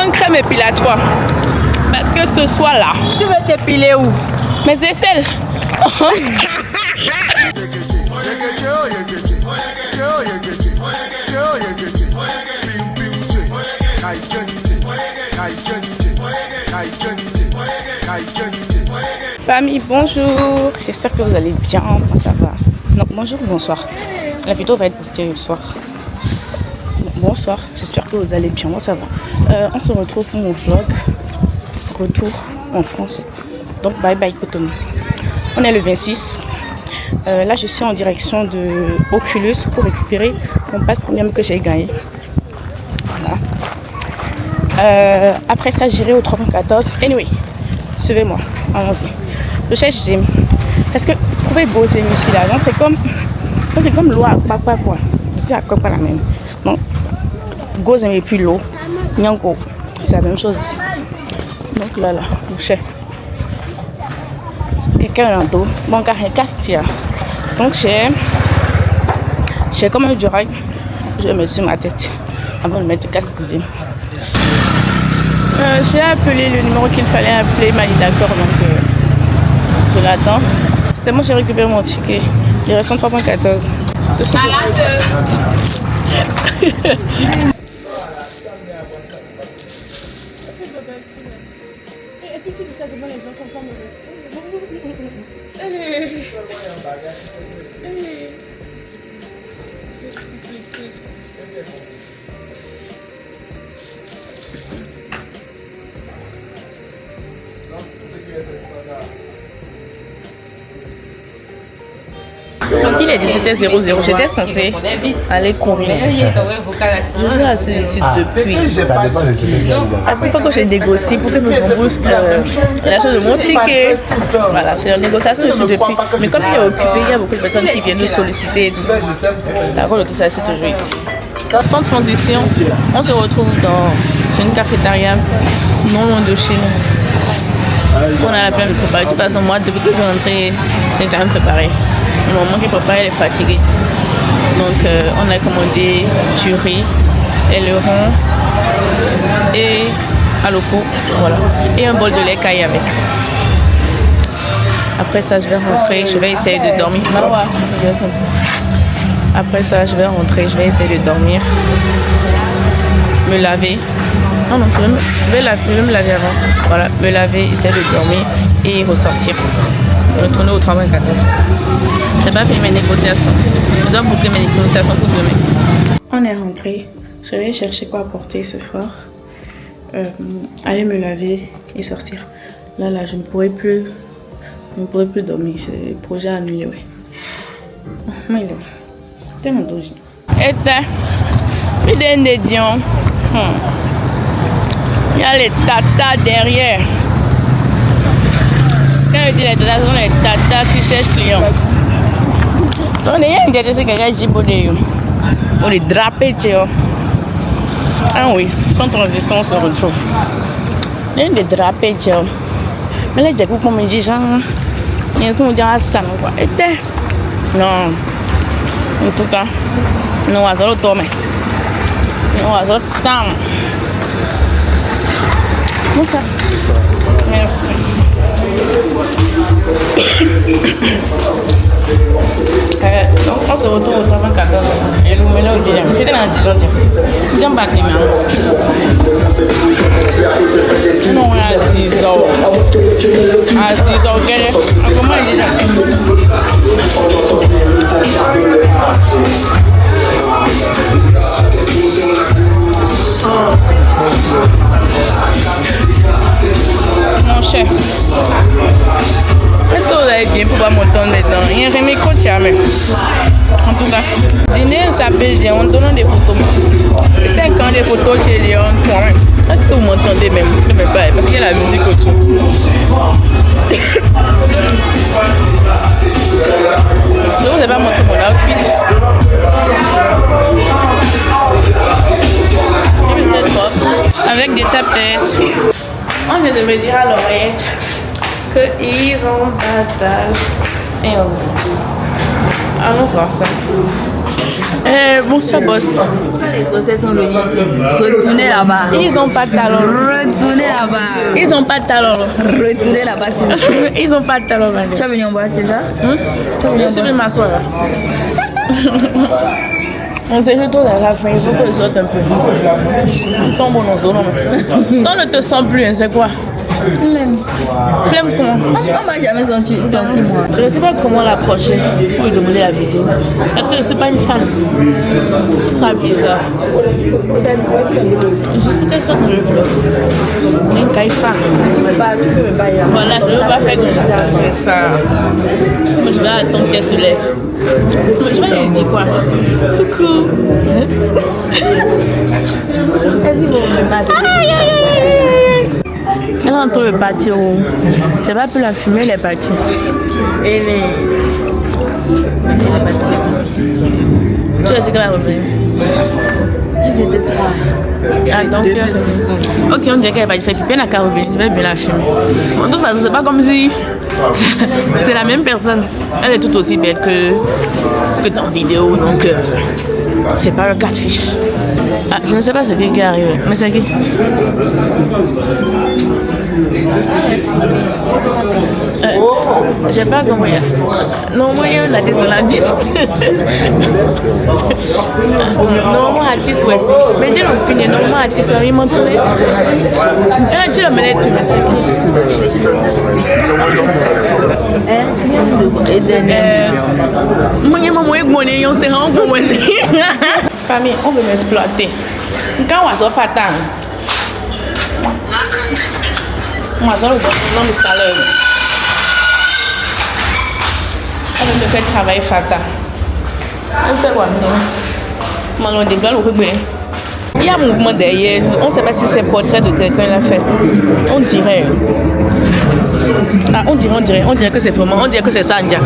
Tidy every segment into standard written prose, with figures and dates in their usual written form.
une crème épilatoire. Parce que ce soir là, tu veux t'épiler où? Mes aisselles. Famille, bonjour. J'espère que vous allez bien. Moi, ça va. Non, bonjour, bonsoir. La vidéo va être postée le soir. Bonsoir. J'espère que vous allez bien. Moi, ça va. On se retrouve pour mon vlog. Retour en France. Donc, bye bye Cotonou. On est le 26. Là, je suis en direction de Oculus pour récupérer mon passe premium que j'ai gagné. Voilà. Après ça, j'irai au 314. Anyway, suivez-moi. Allons-y. Je cherche Zim. Parce que trouver beau Zim ici là, c'est comme l'eau à quoi quoi. Je sais à quoi pas la même. Donc, go Zim et puis l'eau. Nyango. C'est la même chose ici. Donc là, je cherche. Quelqu'un dans le dos. Bon, car un casque là. Donc j'ai comme un durag. Je vais mettre sur ma tête avant de mettre le casque Zim. J'ai appelé le numéro qu'il fallait appeler, il m'a dit d'accord, donc je l'attends. C'est bon, j'ai récupéré mon ticket. Il reste 3.14. Malade. Et puis tu dis ça devant les gens comme ça. Donc il est 17h00, j'étais censée aller courir. Je suis assez déçue depuis. Parce qu'il faut que je négocie pour que me rembourse la chose de mon ticket. Voilà, c'est la négociation que je suis depuis. Mais comme il est occupé, il y a beaucoup de personnes qui viennent nous solliciter et tout. Ça va, tout ça, c'est toujours ici. Sans transition, on se retrouve dans une cafétéria non loin de chez nous. On a la flemme de préparer. De toute façon, moi, depuis que je suis rentrée, j'ai déjà préparé. Le moment qu'il prépare, elle est fatiguée. Donc, on a commandé du riz, aileron et aloko, voilà. Et un bol de lait caillé avec. Après ça, je vais rentrer, je vais essayer de dormir. Après ça, je vais rentrer, je vais essayer de dormir. Me laver. Non, je vais me laver avant. Voilà, me laver, essayer de dormir et ressortir. Retourner au 3.14. Je n'ai pas fait mes négociations. Je dois boucler mes négociations pour demain. On est rentré. Je vais chercher quoi apporter ce soir. Aller me laver et sortir. Là, je ne pourrai plus dormir. C'est le projet annulé, oui. Mais il est où? C'est mon doji. Et puis des dions. Il y a les tatas derrière. Quand je dis les tatas, ce sont les tatas qui cherchent clients. Donc, il y a une tête qui est gibodée. On est drapé, tu vois. Ah oui, sans transition, on se retrouve. Il y a des drapés, tu vois. Mais là, j'ai beaucoup comme dit, genre, il y a un son à ça, quoi. Et non. En tout cas, nous allons tomber. Nous allons tomber. Bonsoir. Merci. Donc on se retrouve au 314 et nous mettons au deuxième. J'étais dans le 18e. J'aime pas tes mains. Non, à 6 ans. À 6 ans, quel est? Comment il dit ça? Mon chef, est-ce que vous allez bien pouvoir m'entendre maintenant? Il y a un micro de jamais. En tout cas, dîner s'appelle bien, on donne des photos. 5 ans des photos chez Léon. Est-ce que vous m'entendez même? Parce qu'il y a la musique autour. Je ne vous ai pas montré mon outfit. Avec des tapettes. On vient de me dire à l'oreillette qu'ils ont bataille. Et on va. Allons voir ça. Bonsoir, boss. Pourquoi les Français sont venus ici? Retournez là-bas. Ils ont pas de talent. Retournez là-bas. Ils ont pas de talent. Retournez là-bas, s'il vous plaît. Ils ont pas de talent, madame. Tu es venu en boîte, c'est ça? Je suis de m'asseoir là. On s'est juste à la fin, il faut que je sorte un peu. On tombe en zone. On ne te sent plus, hein, c'est quoi? Flemme. Flemme comment? On m'a jamais senti moi. Je ne sais pas comment l'approcher pour lui demander la vidéo. Est-ce que je ne suis pas une femme? Ce sera bizarre. Juste peut-être ça dans le vlog. Une caïfa. Tu peux pas y aller. Voilà, je ne veux pas faire comme ça. C'est ça. Moi, je vais attendre qu'elle se lève. Je vais lui dire quoi? Coucou. Est-ce qu'ils vont me masser? Elle est en train de partir. J'ai pas pu la fumer, elle est partie. Elle est partie. Tu as ce qu'elle va revenir. Ils étaient trois. Ah, donc, ok, on dirait qu'elle va faire pipi, elle n'a qu'à revenir. Je vais bien la fumer. Bon, de toute façon, c'est pas comme si c'est la même personne. Elle est tout aussi belle que dans la vidéo, donc c'est pas le catfish. Ah, je ne sais pas ce qui est arrivé, mais c'est qui? J'ai pas compris. Non, moi, il y a un artiste dans la vie. Non, moi, artiste, ouais. Mais dès qu'on finit, non, moi, artiste, ouais, il m'a tourné. Tu le mets, tu mets, c'est qui? Famille, on veut m'exploiter. Quand on va se faire tant, on va se faire le salaire. On veut me faire travailler fata. On fait quoi? Malon des blancs, il y a un mouvement derrière. On ne sait pas si c'est portrait de quelqu'un l'a fait. On dirait. Ah, on dirait que c'est vraiment. On dirait que c'est ça, India.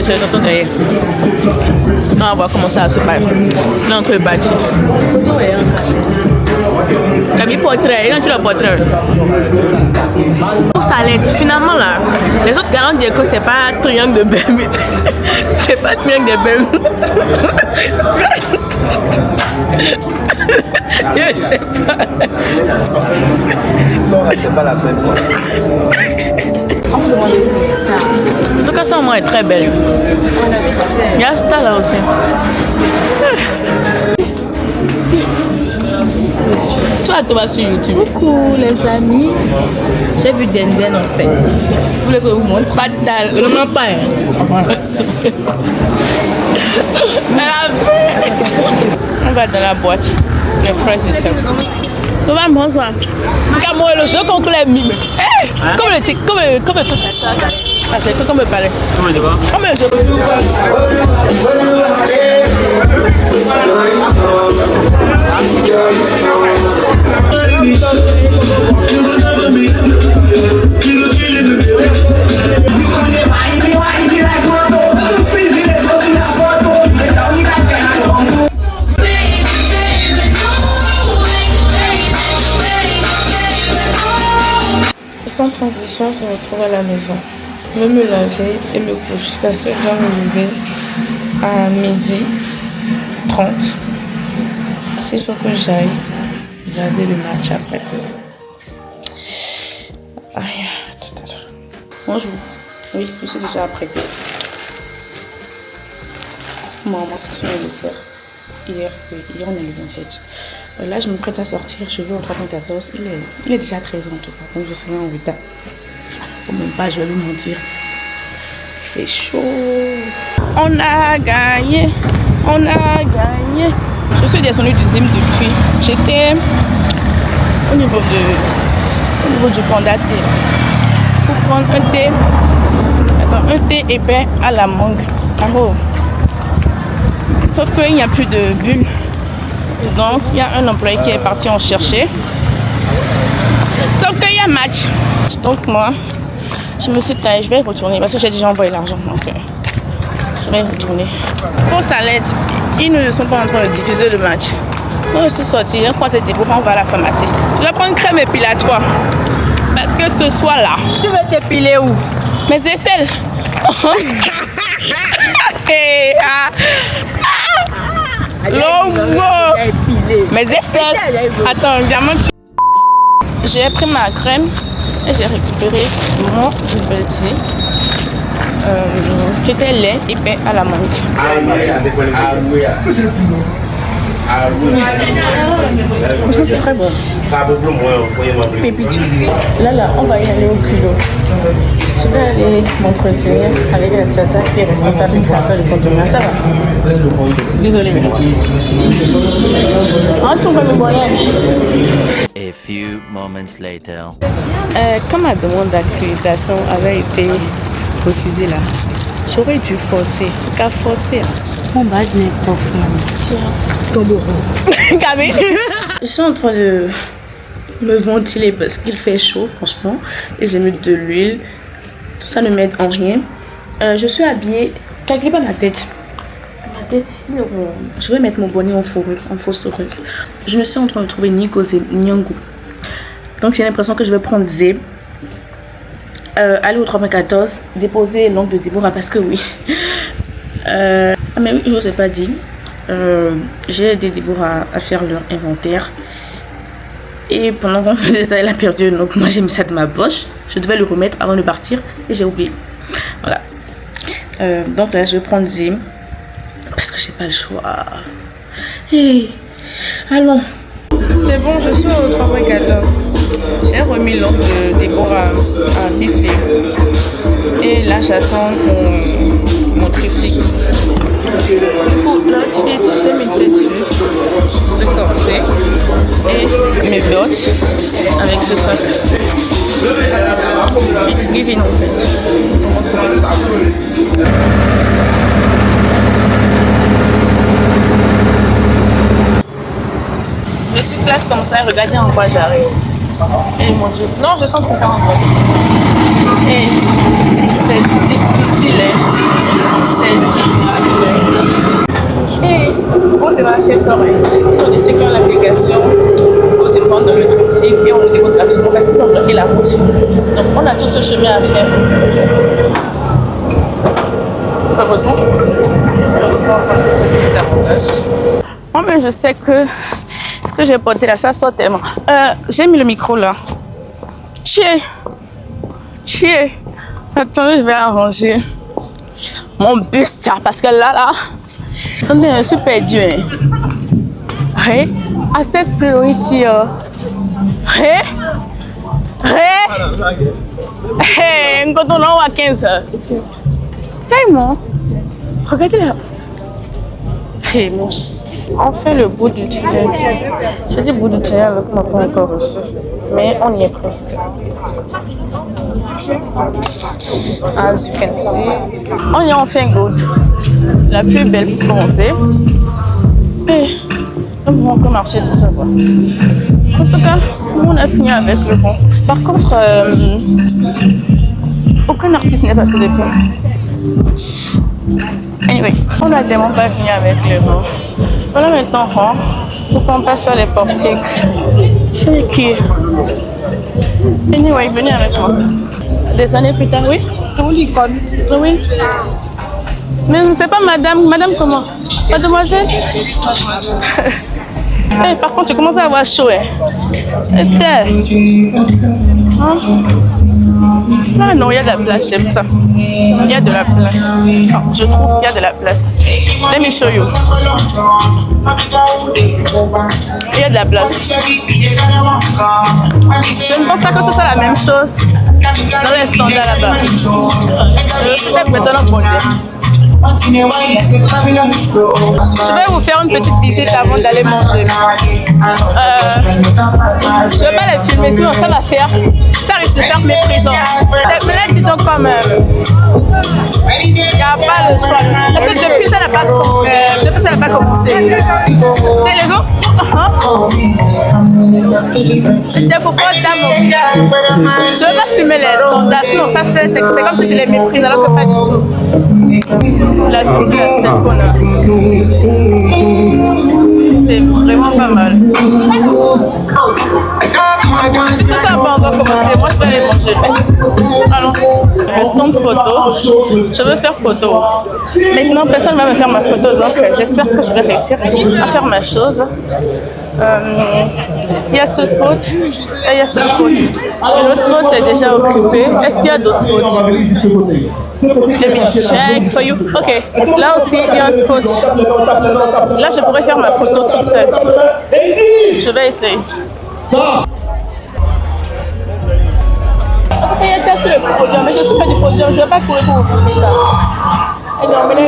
C'est le tonton derrière. On va voir comment ça se passe. L'entrée est bâtie. T'as mis portrait, il a le portrait. Pour Salette, finalement là, les autres galants disent que c'est pas triangle de Bermude. C'est pas triangle de Bermude. Je sais pas. Non, c'est pas la même. En tout cas, ça au moins est très belle. Il y a ça là aussi. Toi, tu vas sur YouTube. Coucou les amis. J'ai vu Den en fait. Vous voulez que je vous montre? Pas de dalle, ne mens pas. On va dans la boîte. Les frères et sœurs. Bonsoir. Comment le jeu contre les mimes? Comme le tic, comme le truc. Ah, c'est comme le palais. Comment il va? Comme le jeu. Sans transition, on se retrouve à la maison. Je vais me laver et me coucher parce que je dois me lever à 12h30. C'est sûr que j'aille regarder le match après. Aïe, tout à l'heure. Bonjour. Oui, je suis déjà apprêtée. Maman, c'est son anniversaire. Hier, on est le 27. Là, je me prête à sortir. Je vais au 314. Il est déjà 13h en tout cas. Donc, je serai en retard. Ou même pas, je vais lui mentir. Il fait chaud. On a gagné. On a gagné. Je suis descendue du Zim depuis. J'étais au niveau du panda thé. Pour prendre un thé. Attends, un thé épais à la mangue. Oh. Sauf qu'il n'y a plus de bulles. Donc, il y a un employé qui est parti en chercher. Sauf qu'il y a match. Donc, moi, je me suis dit, je vais retourner parce que j'ai déjà envoyé l'argent. Donc, je vais retourner. Pour Salette, ils ne sont pas en train de diffuser le match. Donc, je suis sortie. Je crois que c'était pour on va à la pharmacie. Je vais prendre une crème épilatoire. Parce que ce soir-là, tu veux t'épiler où? Mes aisselles. Mes aisselles. Attends, évidemment. J'ai pris ma crème et j'ai récupéré mon petit qui était lait épais à la mangue. Franchement, c'est très bon. Pépite. Là, on va y aller au culot. Je vais aller m'entretenir avec la tata qui est responsable du créateur du contenant. Ça va? Désolée, mais. Ah, tu vas me bonnet. A few moments later. Quand ma demande d'accréditation avait été refusée là, j'aurais dû forcer. Qu'à forcer. Mon badge n'est pas fait. Tombeau. Je suis en train de me ventiler parce qu'il fait chaud, franchement. Et j'ai mis de l'huile. Tout ça ne m'aide en rien. Je suis habillée. Calculez pas ma tête. Ma tête, je vais mettre mon bonnet en fourrure, en fausse fourrure. Je me suis en train de trouver Nikosé, Nyangou. Donc j'ai l'impression que je vais prendre Zeb. Aller au 314, déposer l'ongle de Déborah parce que oui. Mais oui, je ne vous ai pas dit. J'ai aidé Déborah à faire leur inventaire. Et pendant qu'on faisait ça, elle a perdu. Donc moi j'ai mis ça de ma poche. Je devais le remettre avant de partir et j'ai oublié. Voilà. Donc là je vais prendre Zim. Parce que j'ai pas le choix. Hey, allons. C'est bon, je suis au 314. J'ai remis l'ongle de Déborah à visser. Et là j'attends mon tricycle. Pour l'outfit, j'ai mis cette tenue, ce corset et mes bottes avec ce sac. It's giving en fait. Je suis classe comme ça, regardez en quoi j'arrive. Et mon Dieu, non, je sens pour faire en vrai. Et c'est difficile, c'est difficile. Et pour c'est ma fait fort, ils ont décidé que l'application, pour c'est prendre le tricycle et on nous dépose gratuitement parce qu'ils ont bloqué la route. Donc on a tout ce chemin à faire. Heureusement, on a ce petit avantage. Moi-même, je sais que ce que j'ai porté là, ça sort tellement. J'ai mis le micro là. Chier. Attendez, je vais arranger mon buste parce que là, on est super dur. Hey, access priority. Hey, quand on est à 15 heures. Hey, moi. Regardez là. Hey, mon. On fait le bout du tunnel. Je dis bout du tunnel alors qu'on n'a pas encore reçu. Mais on y est presque. As you can see, on y est enfin good. La plus belle pour commencer. Et on va encore marcher tout ça quoi. En tout cas, on a fini avec le vent. Par contre, aucun artiste n'est passé depuis. Anyway, on a tellement pas fini avec le vent. Voilà maintenant, pour qu'on passe par les portiques. Qui? Anyway, venez avec moi. Des années plus tard, oui? C'est où l'icône? Oui. Mais je ne sais pas, madame. Madame comment? Mademoiselle? Hey, par contre, tu commences à avoir chaud. Ah non, il y a de la place, j'aime ça. Il y a de la place. Enfin, je trouve qu'il y a de la place. Let me show you. Il y a de la place. Je ne pense pas que ce soit la même chose dans les standards là-bas. Peut-être maintenant pour dire. Je vais vous faire une petite visite avant d'aller manger. Je ne vais pas les filmer, sinon ça va faire. Ça risque de faire méprisant. Mais là, disons quand même. Il n'y a pas le choix. Parce que depuis ça n'a pas commencé. C'est les gens. C'était pour faire d'amour. Je ne vais pas filmer les standards, sinon ça fait. C'est comme si je les méprise, alors que pas du tout. La vue sur la scène qu'on a. C'est vraiment pas mal. Tout ça n'a pas encore commencé. Moi, je vais aller manger. Alors, le stand photo, je veux faire photo. Maintenant, personne ne va me faire ma photo, donc j'espère que je vais réussir à faire ma chose. Il y a ce spot et il y a ce spot. L'autre spot est déjà occupé. Est-ce qu'il y a d'autres spots? Let me check for you. Ok, là aussi il y a un spot. Là, je pourrais faire ma photo toute seule. Je vais essayer. Il y a déjà sur le podium, mais je ne suis pas du podium, je ne vais pas courir pour vous filmer ça. Et non, mais là,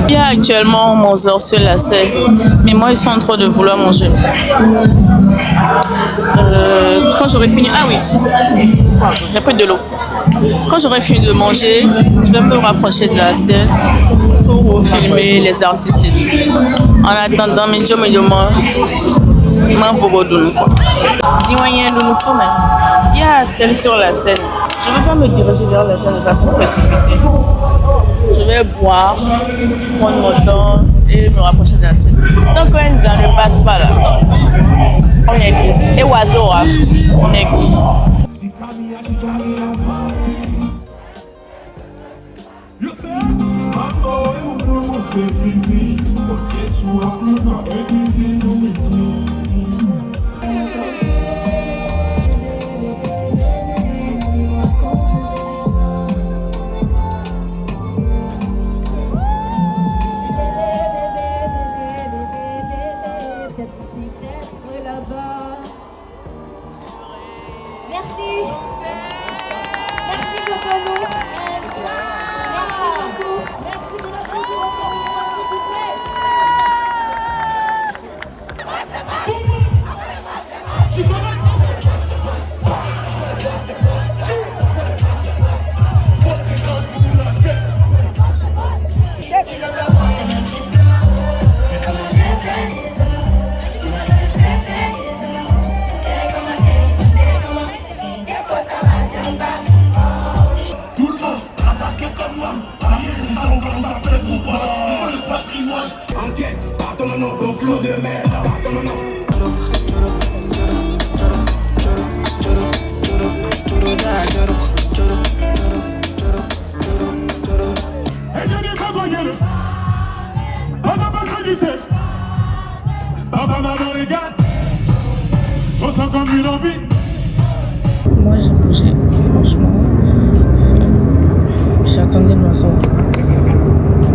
il y a actuellement 11 heures sur la scène, mais moi ils sont en train de vouloir manger. Quand j'aurai fini, ah oui, j'ai pris de l'eau. Quand j'aurai fini de manger, je vais me rapprocher de la scène pour filmer les artistes. En attendant, mes jobs me demandent. Il y a celle sur la scène. Je ne vais pas me diriger vers la scène de façon précipitée. Je vais boire, prendre mon temps et me rapprocher de la scène. Tant qu'un ça ne passe pas là, on écoute. Et oiseau, on écoute. Moi j'ai bougé, franchement. J'attendais l'oiseau.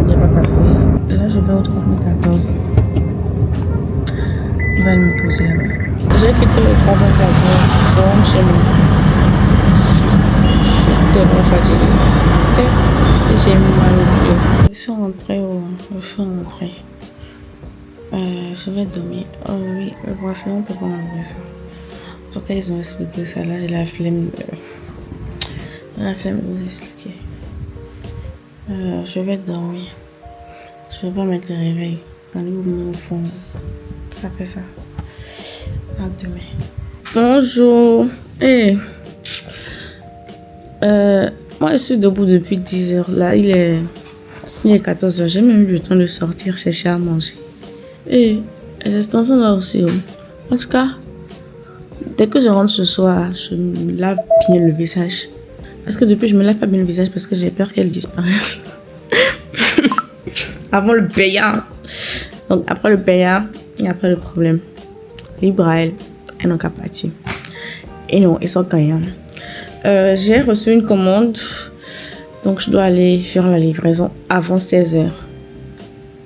Il n'est pas passé. Là je vais au 3014. Il va me poser là-bas. J'ai quitté le 3014. Je rentre chez moi. Je suis tellement fatiguée. J'ai mal au pied. Je suis rentrée. Je vais dormir. Oh oui, le bracelet, on peut pas enlever ça. En tout cas, ils ont expliqué ça. Là, j'ai la flemme de vous expliquer. Je vais dormir. Je vais pas mettre le réveil. Quand vous me font, ça fait ça. À demain. Bonjour. Hey. Moi, je suis debout depuis 10 heures. Là, il est 14 heures. J'ai même eu le temps de sortir chercher à manger. Et les extensions là aussi. En tout cas, dès que je rentre ce soir, je me lave bien le visage. Parce que depuis, je me lave pas bien le visage parce que j'ai peur qu'elle disparaisse. Avant le payant. Donc après le payant, il n'y a pas de problème. Libre à elle n'a qu'à partir. Et non, ils sont gagnants. J'ai reçu une commande. Donc je dois aller faire la livraison avant 16h.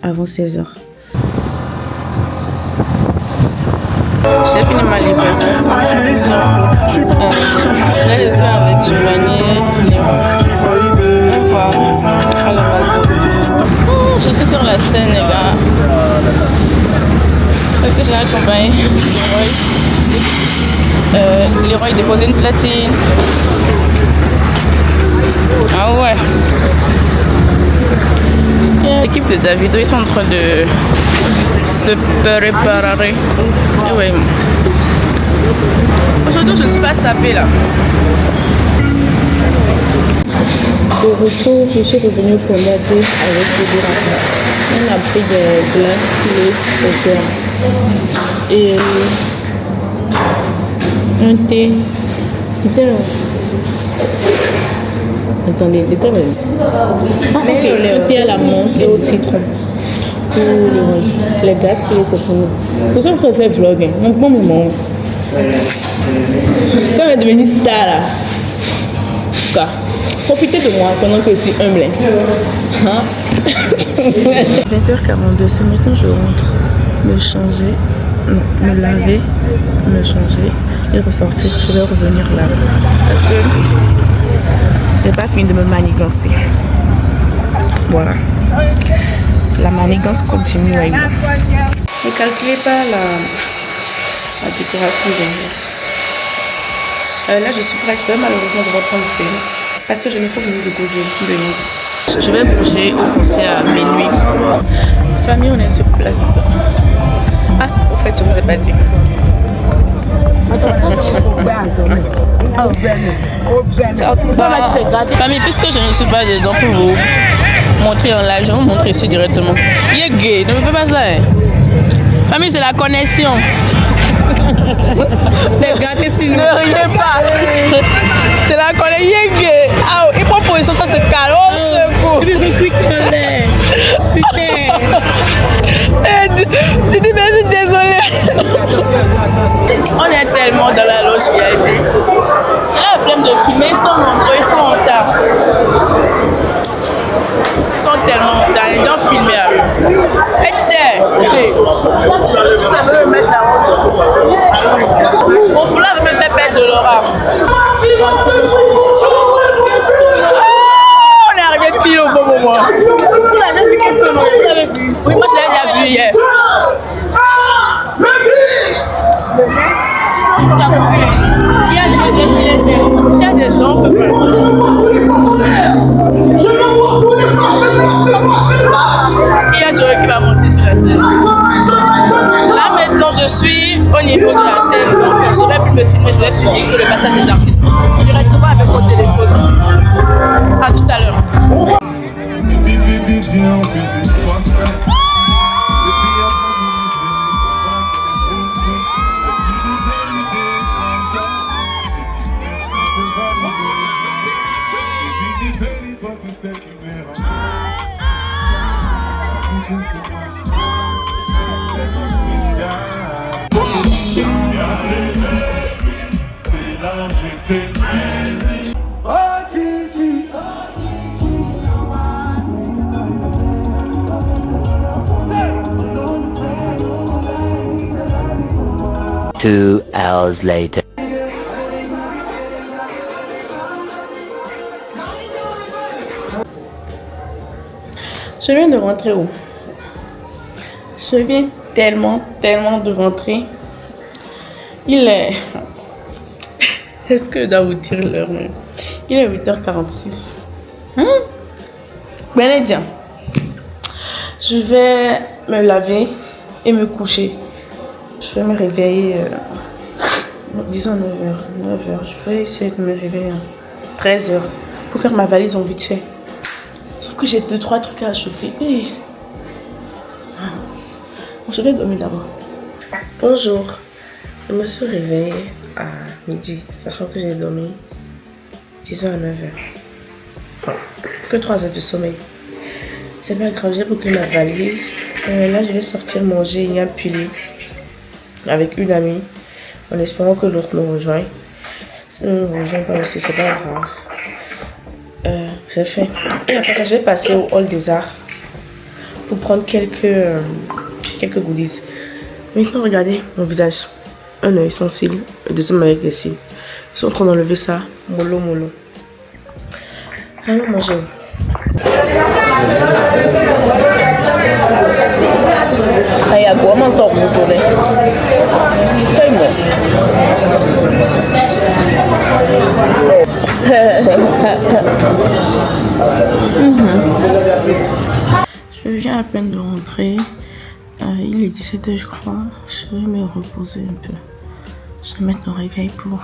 Avant 16h. J'ai fini ma livraison. Je l'ai laissé avec Giovanni. On va à la base. Je suis sur la scène, les gars. Est-ce que j'ai accompagné Leroy? Leroy déposé une platine. Ah ouais. L'équipe de Davido, ils sont en train de se préparer. Ouais. Aujourd'hui, je ne suis pas sapée là. De retour, je suis revenue pour la avec le dérapage. On a pris des glaces pilées au cœur. Et Un thé. Attendez, le thé. Ah, ok, le thé à la menthe et au citron. Pour les gaz pour les citron. Pour ça, on peut faire vlog. Mon moment. Quand on est devenu star là. Quoi? Profitez de moi pendant que je suis humble. Hein? 20h42, c'est maintenant je rentre. Me changer, non, me laver, me changer et ressortir. Je vais revenir là. Parce que j'ai pas fini de me manigancer. Voilà. La manigance continue avec moi. Ne calculez pas la décoration derrière. Là, je suis prête. Je vais malheureusement devoir prendre le film parce que je n'ai pas venu de causer de nuit. Je vais bouger au concert à minuit. Famille, on est sur place. Ah, au fait, je ne vous ai pas dit. Famille, puisque je ne suis pas dedans pour vous montrer en live, je vais vous montrer ici directement. Il est gay, ne me fais pas ça. Hein. Famille, c'est la connexion. C'est gâté sur nous. Ne riez pas. C'est la connexion. Il est gay. Ah, il prend position, ça c'est calme. Oh, c'est beau. Putain. Tu dis merci, désolé. On est tellement dans la loge VIP. J'ai la flemme de filmer, ils sont nombreux, ils sont en retard. Ils sont tellement en retard, les gens filmés à eux. Et ok. Ça veut me mettre la rose. Mon foulard me fait perdre de l'aura. On est arrivé pile au bon moment. Vous avez vu quelque chose? Vous avez vu? Oui, moi je l'ai déjà vu hier. Il y a des gens. Il y a Joey qui va monter sur la scène. Là maintenant je suis au niveau de la scène. Donc je ne vais plus me filmer, je vais filmer que le passage des artistes. Directement avec mon téléphone. À tout à l'heure. 2 hours later. Je viens de rentrer où? Je viens tellement de rentrer. Il est... Est-ce que je dois vous dire l'heure même? Il est 8h46. Bien. Je vais me laver et me coucher. Je vais me réveiller, disons 9h. Je vais essayer de me réveiller à 13h pour faire ma valise en vite fait. Sauf que j'ai 2-3 trucs à acheter. Je vais dormir d'abord. Bonjour. Je me suis réveillée à midi, sachant que j'ai dormi 10h à 9h. Que 3 heures de sommeil. C'est pas grave, j'ai bouclé ma valise. Là, je vais sortir manger une pulée avec une amie, en espérant que l'autre nous rejoigne. Si nous ne nous rejoignons pas aussi, c'est pas grave. J'ai faim. Et après ça, je vais passer au hall des arts pour prendre quelques goodies. Maintenant, regardez mon visage. Un œil sans cils, le deuxième avec des cils. Ils sont en train d'enlever ça, mollo. Allons manger. Aïe, à quoi m'en sort mon soleil? Je viens à peine de rentrer. Il est 17h je crois. Je vais me reposer un peu. Je vais mettre le réveil pour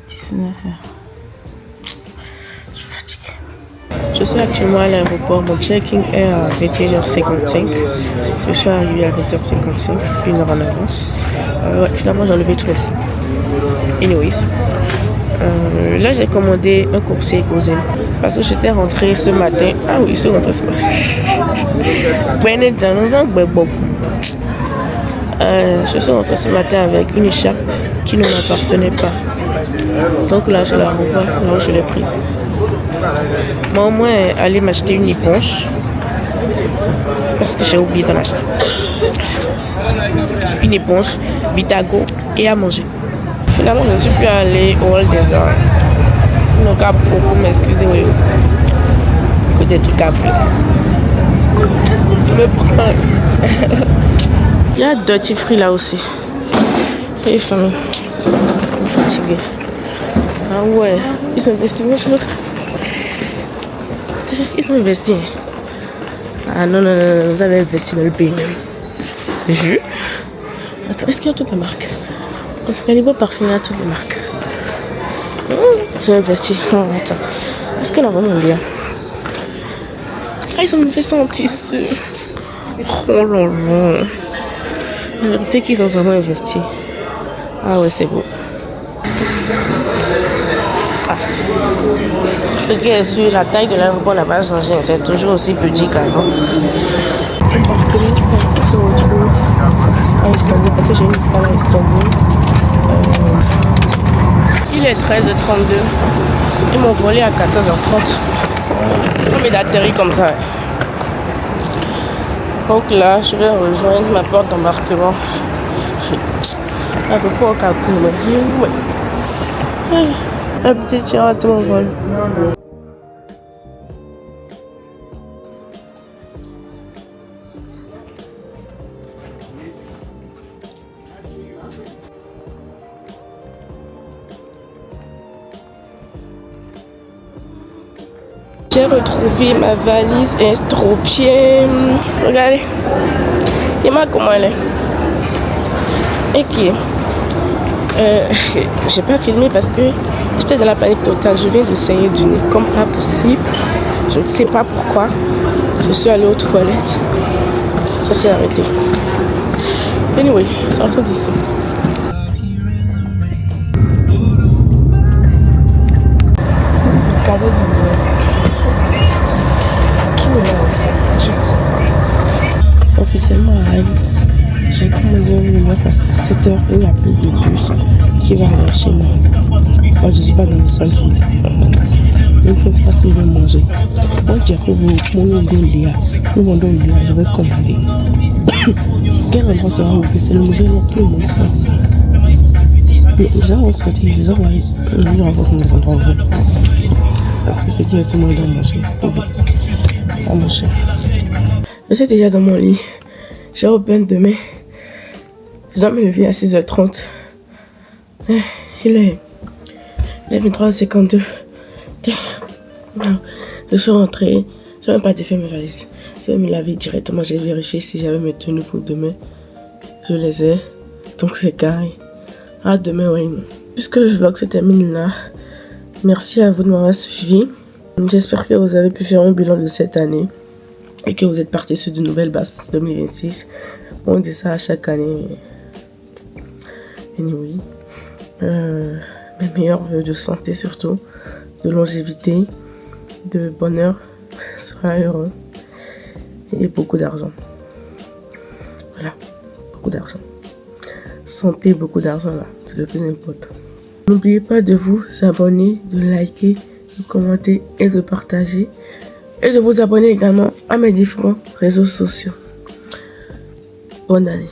19h. Je suis fatiguée. Je suis actuellement à l'aéroport. Mon check-in est à 21h55. Je suis arrivée à 20h55, 1 heure en avance. Ouais, finalement j'ai enlevé tout le Anyways. Là, j'ai commandé un coursier cuisine parce que j'étais rentrée ce matin. Ah oui, je suis rentrée ce matin. Je suis rentrée ce matin avec une écharpe qui ne m'appartenait pas. Donc là, je la revois, là où je l'ai prise. Moi, au moins, aller m'acheter une éponge parce que j'ai oublié d'en acheter. Une éponge, Vitago et à manger. Finalement, je ne suis plus allée au hall des arts. Donc, à beaucoup m'excuser, oui. Que des trucs à faire. Je me prends. Il y a Dirty Free là aussi. Et famille. Fatiguée. Ah ouais. Ils sont investis, bonjour. Ils sont investis. Ah non, non, non, vous avez investi dans le pays même. Jus. Attends, est-ce qu'il y a toute la marque? Au niveau parfum, il y a toutes les marques. J'ai investi. Oh, attends. Est-ce qu'on a vraiment bien? Ah, ils ont fait ça en tissu. Oh là là. La vérité qu'ils ont vraiment investi. Ah ouais, c'est beau. Ah. Ce qui est sûr, la taille de l'aéroport n'a pas changé. C'est toujours aussi petit qu'avant. On se retrouve à Istanbul parce que j'ai une escale à Istanbul. Il est 13h32. Ils m'ont volé à 14h30. Mais d'atterrir comme ça. Donc là, je vais rejoindre ma porte d'embarquement. Un peu pas au Cancun, mais un petit j'ai raté mon vol. J'ai retrouvé ma valise estropiée. Regardez. Dis-moi comment elle est. Et qui est j'ai pas filmé parce que j'étais dans la panique totale. Je viens d'essayer du nez comme pas possible. Je ne sais pas pourquoi. Je suis allée aux toilettes. Ça s'est arrêté. Anyway, sortons d'ici. Regardez officiellement à Rennes, j'ai commandé une lumière parce qu'à 7h, il n'y a plus de bus qui va aller chez moi. Moi, je ne suis pas dans le seul fil. Je ne sais pas ce que je vais manger. Moi, j'ai trouvé mon Léa. Nous vendons une Léa, je vais commander. Quel endroit sera ouvert? C'est le mauvais nom, tout le monde sait. Mais les gens vont sortir, les gens vont aller. Nous avons des endroits ouverts. Parce que ce qui est sur moi, il doit manger. Pas mon cher. Je suis déjà dans mon lit. J'ai open demain. Je dois me lever à 6h30. Il est 23h52. Je suis rentrée. Je n'ai même pas défait mes valises. Je vais me laver directement. J'ai vérifié si j'avais mes tenues pour demain. Je les ai. Donc c'est carré. À demain, oui. Puisque le vlog se termine là. Merci à vous de m'avoir suivi. J'espère que vous avez pu faire un bilan de cette année. Et que vous êtes partis sur de nouvelles bases pour 2026. On dit ça à chaque année. Anyway. Mes meilleurs vœux de santé surtout. De longévité. De bonheur. Soyez heureux. Et beaucoup d'argent. Voilà. Beaucoup d'argent. Santé, beaucoup d'argent là. C'est le plus important. N'oubliez pas de vous abonner, de liker, de commenter et de partager. Et de vous abonner également à mes différents réseaux sociaux. Bonne année.